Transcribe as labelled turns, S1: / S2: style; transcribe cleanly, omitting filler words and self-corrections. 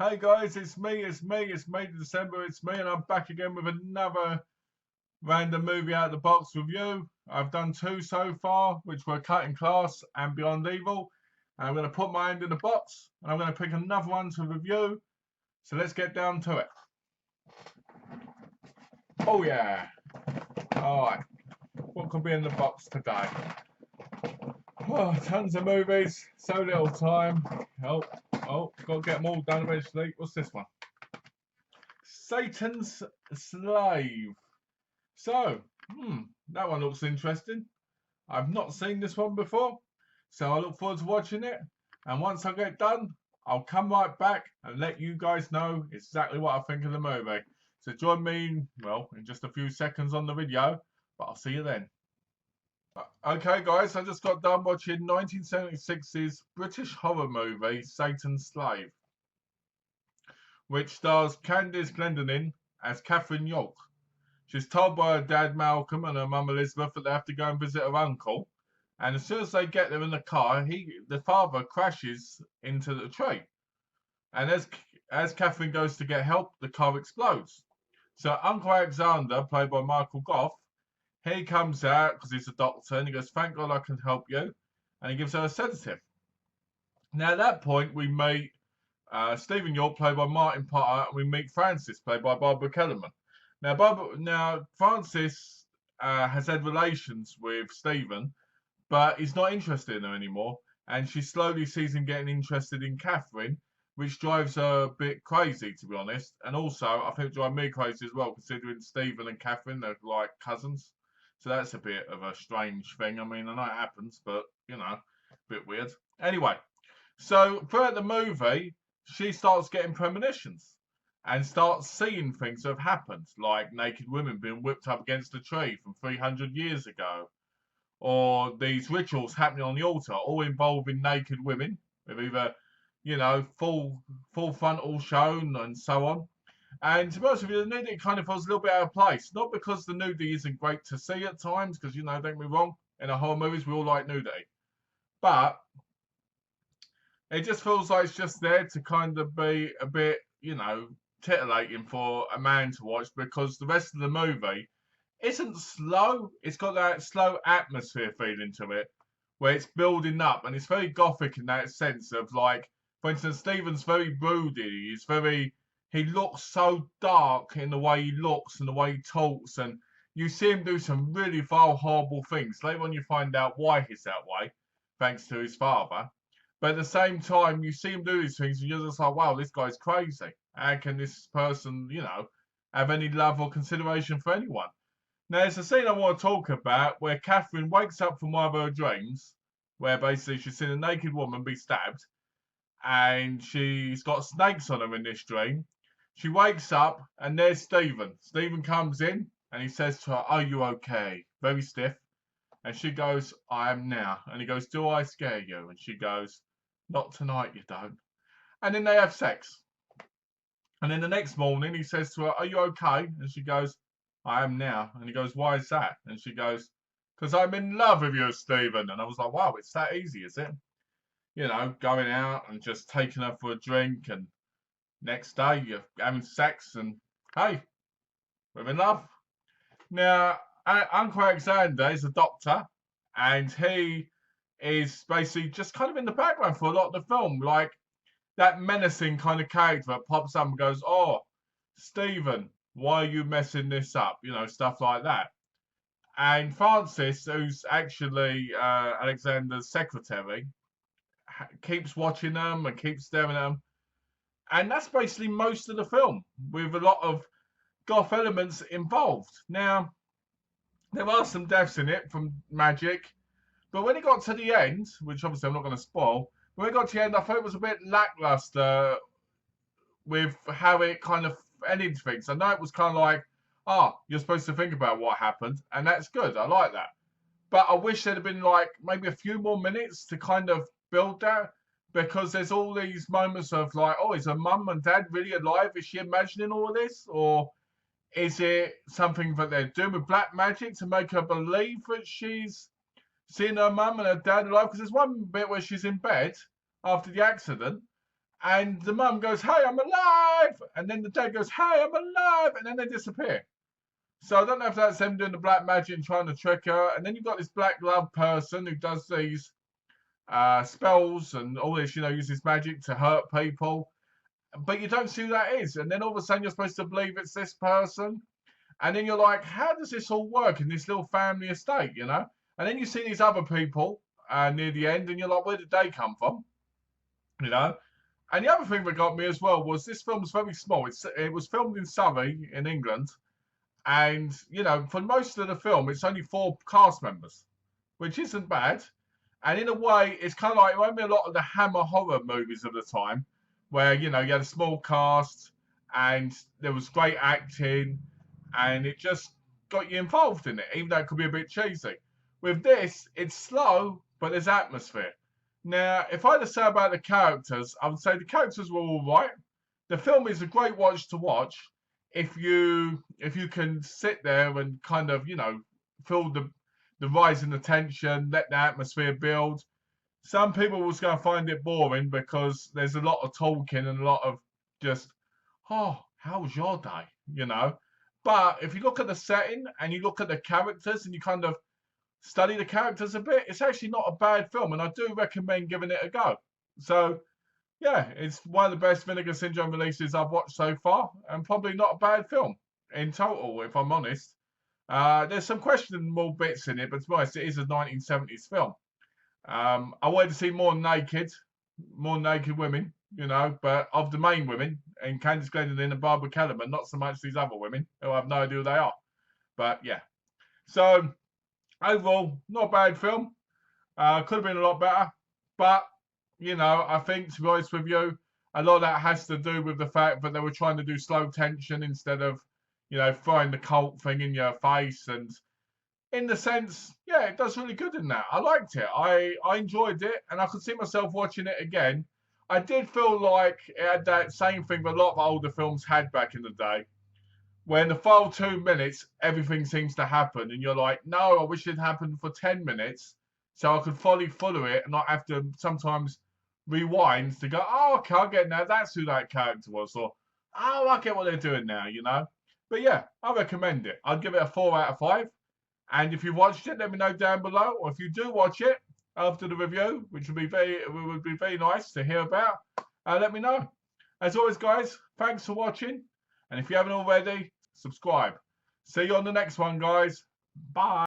S1: Hey guys, it's me, December, it's me, and I'm back again with another random movie out of the box review. I've done two so far, which were Cutting Class and Beyond Evil. And I'm going to put my hand in the box, and I'm going to pick another one to review. So let's get down to it. Oh yeah. Alright, what could be in the box today? Oh, tons of movies, so little time. Oh, got to get them all done eventually. What's this one? Satan's Slave. So, that one looks interesting. I've not seen this one before, so I look forward to watching it. And once I get done, I'll come right back and let you guys know exactly what I think of the movie. So join me, in just a few seconds on the video, but I'll see you then. Okay, guys, I just got done watching 1976's British horror movie, Satan's Slave, which stars Candice Glendinning as Catherine York. She's told by her dad Malcolm and her mum Elizabeth that they have to go and visit her uncle. And as soon as they get there in the car, the father crashes into the tree. And as Catherine goes to get help, the car explodes. So Uncle Alexander, played by Michael Gough, he comes out because he's a doctor and he goes, "Thank God I can help you." And he gives her a sedative. Now at that point, we meet Stephen York, played by Martin Potter, and we meet Frances, played by Barbara Kellerman. Now Francis has had relations with Stephen, but he's not interested in her anymore, and she slowly sees him getting interested in Catherine, which drives her a bit crazy, to be honest. And also, I think it drives me crazy as well, considering Stephen and Catherine are like cousins. So that's a bit of a strange thing. I mean, I know it happens, but, a bit weird. Anyway, so throughout the movie, she starts getting premonitions and starts seeing things that have happened, like naked women being whipped up against a tree from 300 years ago, or these rituals happening on the altar, all involving naked women with either, full frontal shown and so on. And to be honest with you, the nudity kind of feels a little bit out of place. Not because the nudity isn't great to see at times, because, don't get me wrong, in the horror movies we all like nudity. But it just feels like it's just there to kind of be a bit, titillating for a man to watch, because the rest of the movie isn't slow. It's got that slow atmosphere feeling to it, where it's building up, and it's very gothic in that sense of, like, for instance, Stephen's very broody. He looks so dark in the way he looks and the way he talks, and you see him do some really vile, horrible things. Later on, you find out why he's that way, thanks to his father. But at the same time, you see him do these things, and you're just like, wow, this guy's crazy. How can this person, have any love or consideration for anyone? Now, there's a scene I want to talk about where Catherine wakes up from one of her dreams, where basically she's seen a naked woman be stabbed, and she's got snakes on her in this dream. She wakes up, and there's Stephen. Stephen comes in, and he says to her, "Are you okay?" Very stiff. And she goes, "I am now." And he goes, "Do I scare you?" And she goes, "Not tonight, you don't." And then they have sex. And then the next morning, he says to her, "Are you okay?" And she goes, "I am now." And he goes, "Why is that?" And she goes, "Because I'm in love with you, Stephen." And I was like, wow, it's that easy, is it? Going out and just taking her for a drink, and next day you're having sex, and hey, we're in love. Now, Uncle Alexander is a doctor, and he is basically just kind of in the background for a lot of the film, like that menacing kind of character that pops up and goes, "Oh, Stephen, why are you messing this up?" Stuff like that. And Francis, who's actually Alexander's secretary, keeps watching them and keeps staring at them. And that's basically most of the film, with a lot of goth elements involved. Now, there are some deaths in it from magic, but when it got to the end, which obviously I'm not going to spoil, when it got to the end, I thought it was a bit lackluster with how it kind of ended things. I know it was kind of like, you're supposed to think about what happened, and that's good. I like that. But I wish there'd have been like maybe a few more minutes to kind of build that, because there's all these moments of like, oh, is her mum and dad really alive? Is she imagining all of this? Or is it something that they're doing with black magic to make her believe that she's seeing her mum and her dad alive? Because there's one bit where she's in bed after the accident, And the mum goes, "Hey, I'm alive!" And then the dad goes, "Hey, I'm alive!" And then they disappear. So I don't know if that's them doing the black magic and trying to trick her. And then you've got this black glove person who does these spells and all this, uses magic to hurt people. But you don't see who that is. And then all of a sudden you're supposed to believe it's this person. And then you're like, how does this all work in this little family estate? And then you see these other people near the end and you're like, where did they come from? And the other thing that got me as well was this film was very small. It was filmed in Surrey in England. And, for most of the film, it's only 4 cast members, which isn't bad. And in a way, it's kind of like, it reminded me a lot of the Hammer horror movies of the time, where, you had a small cast and there was great acting and it just got you involved in it, even though it could be a bit cheesy. With this, it's slow, but there's atmosphere. Now, if I had to say about the characters, I would say the characters were all right. The film is a great watch to watch if you can sit there and kind of, feel the rise in the tension, let the atmosphere build. Some people was going to find it boring because there's a lot of talking and a lot of just, oh, how was your day? But if you look at the setting and you look at the characters and you kind of study the characters a bit, it's actually not a bad film, and I do recommend giving it a go. So, yeah, it's one of the best Vinegar Syndrome releases I've watched so far, and probably not a bad film in total, if I'm honest. There's some questionable bits in it, but to be honest, it is a 1970s film. I wanted to see more naked women, but of the main women, and Candice Glendon and Barbara Kellerman, not so much these other women, who I have no idea who they are. But yeah. So, overall, not a bad film. Could have been a lot better. But, I think, to be honest with you, a lot of that has to do with the fact that they were trying to do slow tension instead of, throwing the cult thing in your face. And in the sense, yeah, it does really good in that. I liked it. I enjoyed it, and I could see myself watching it again. I did feel like it had that same thing that a lot of older films had back in the day, where in the final 2 minutes, everything seems to happen, and you're like, no, I wish it happened for 10 minutes, so I could fully follow it and not have to sometimes rewind to go, oh, okay, I get now, that's who that character was, or, oh, I get what they're doing now. But yeah, I recommend it. I'd give it a 4 out of 5. And if you watched it, let me know down below. Or if you do watch it after the review, which would be very nice to hear about, let me know. As always, guys, thanks for watching. And if you haven't already, subscribe. See you on the next one, guys. Bye.